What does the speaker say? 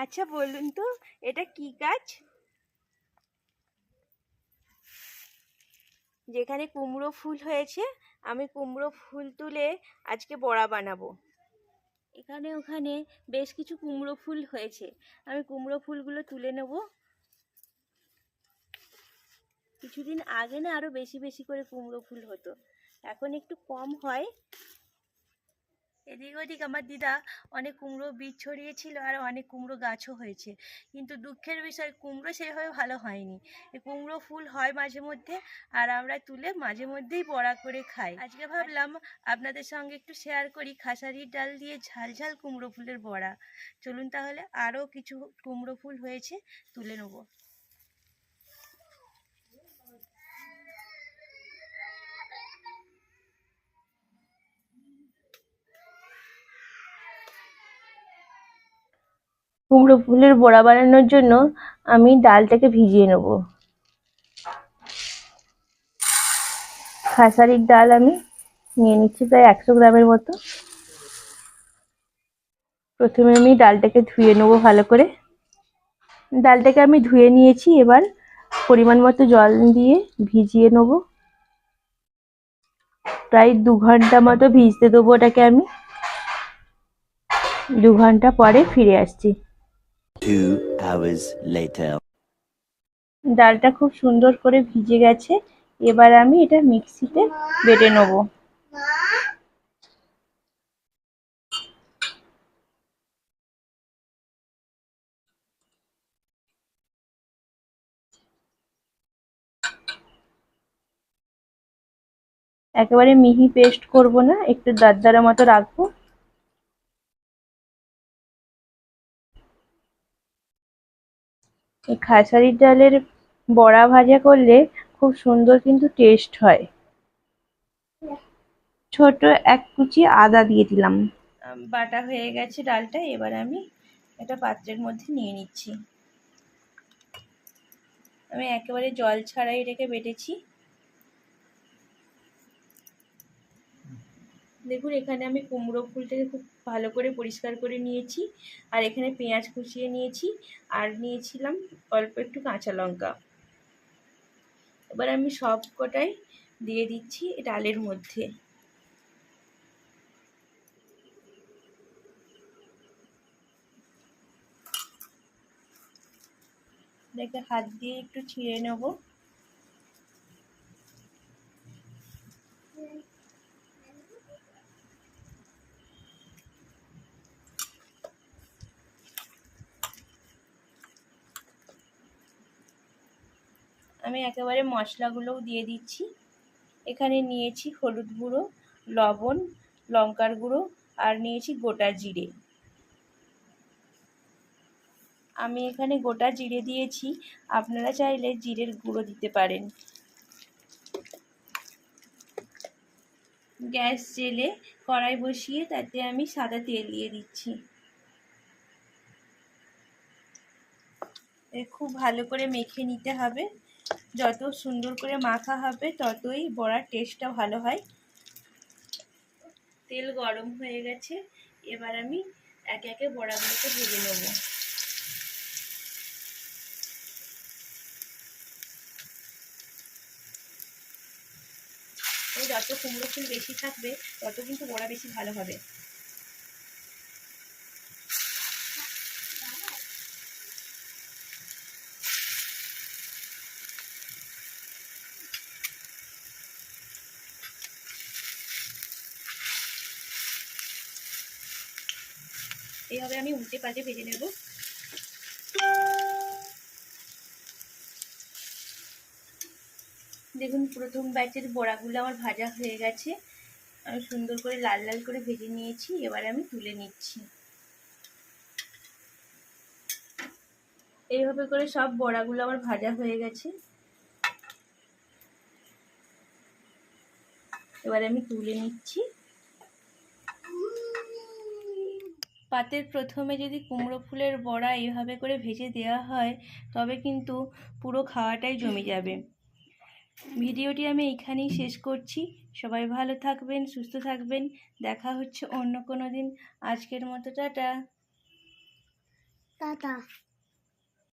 আচ্ছা বলুন তো, এটা কি গাছ? যেখানে কুমড়ো ফুল হয়েছে, আমি কুমড়ো ফুল তুলে আজকে বড়া বানাবো। এখানে ওখানে বেশ কিছু কুমড়ো ফুল হয়েছে, আমি কুমড়ো ফুলগুলো তুলে নেব। কিছুদিন আগে না আরো বেশি বেশি করে কুমড়ো ফুল হতো, এখন একটু কম হয়। এদিক ওদিক আমার দিদা অনেক কুমড়ো বীজ ছড়িয়েছিল, আর অনেক কুমড়ো গাছও হয়েছে, কিন্তু দুঃখের বিষয় কুমড়ো সেভাবে ভালো হয়নি। এই কুমড়ো ফুল হয় মাঝে মধ্যে, আর আমরা তুলে মাঝে মধ্যেই বড়া করে খাই। আজকে ভাবলাম আপনাদের সঙ্গে একটু শেয়ার করি খাসারির ডাল দিয়ে ঝাল ঝাল কুমড়ো ফুলের বড়া। চলুন তাহলে, আরও কিছু কুমড়ো ফুল হয়েছে, তুলে নেব। কুমড়ো ফুলের বড়া বানানোর জন্য আমি ডালটাকে ভিজিয়ে নেব। খাসারির ডাল আমি নিয়ে নিচ্ছি প্রায় 100 গ্রামের মতো। প্রথমে আমি ডালটাকে ধুয়ে নেব ভালো করে। ডালটাকে আমি ধুয়ে নিয়েছি, এবার পরিমাণ মতো জল দিয়ে ভিজিয়ে নেব। প্রায় 2 ঘন্টা মতো ভিজতে দেবো ওটাকে আমি। 2 ঘন্টা পরে ফিরে আসছি। 2 hours later. ডালটা খুব সুন্দর করে ভিজে গেছে, এবার আমি এটা মিক্সিতে বেটে নেব। একেবারে মিহি পেস্ট করব না, একটু দারদারা মতো রাখবো। এই খাসারির ডালের বড়া ভাজা করলে খুব সুন্দর কিন্তু টেস্ট হয়। ছোট 1 কুচি আদা দিয়ে দিলাম। বাটা হয়ে গেছে ডালটা, এবার আমি একটা পাত্রের মধ্যে নিয়ে নিচ্ছি। আমি একেবারে জল ছাড়াই এটাকে বেটেছি। দেখুন, এখানে আমি কুমড়ো ফুলটাকে খুব ভালো করে পরিষ্কার করে নিয়েছি, আর এখানে পেঁয়াজ কুচিয়ে নিয়েছি, আর নিয়েছিলাম অল্প একটু কাঁচা লঙ্কা। এবার আমি সব কটাই দিয়ে দিচ্ছি ডালের মধ্যে। দেখে হাত দিয়ে একটু ছিঁড়ে নেব। আমি একেবারে মশলাগুলোও দিয়ে দিচ্ছি। এখানে নিয়েছি হলুদ গুঁড়ো, লবণ, লঙ্কার গুঁড়ো, আর নিয়েছি গোটা জিরে। আমি এখানে গোটা জিরে দিয়েছি, আপনারা চাইলে জিরের গুঁড়ো দিতে পারেন। গ্যাস জেলে কড়াই বসিয়ে তাতে আমি সাদা তেল দিয়ে দিচ্ছি। খুব ভালো করে মেখে নিতে হবে। যত সুন্দর করে মাখা হবে ততই বড়ার টেস্টটা ভালো হয়। তেল গরম হয়ে গেছে, এবার আমি একে একে বড়াগুলোকে ভেজে নেব। যত কুমড়ো ফুল বেশি থাকবে তত কিন্তু বড়া বেশি ভালো হবে। এইভাবে আমি উল্টে পাল্টে ভেজে নেব। দেখুন, প্রথম ব্যাচের বড়াগুলো আমার ভাজা হয়ে গেছে। আমি সুন্দর করে লাল লাল করে ভেজে নিয়েছি, এবার আমি তুলে নিচ্ছি। এইভাবে করে সব বড়াগুলো আমার ভাজা হয়ে গেছে, এবার আমি তুলে নিচ্ছি। পাতের প্রথমে যদি কুমড়ো ফুলের বড়া এইভাবে করে ভেজে দেওয়া হয়, তবে কিন্তু পুরো খাওয়াটাই জমে যাবে। ভিডিওটি আমি এইখানেই শেষ করছি। সবাই ভালো থাকবেন, সুস্থ থাকবেন। দেখা হচ্ছে অন্য কোনো দিন। আজকের মতো টাটা। টাটা।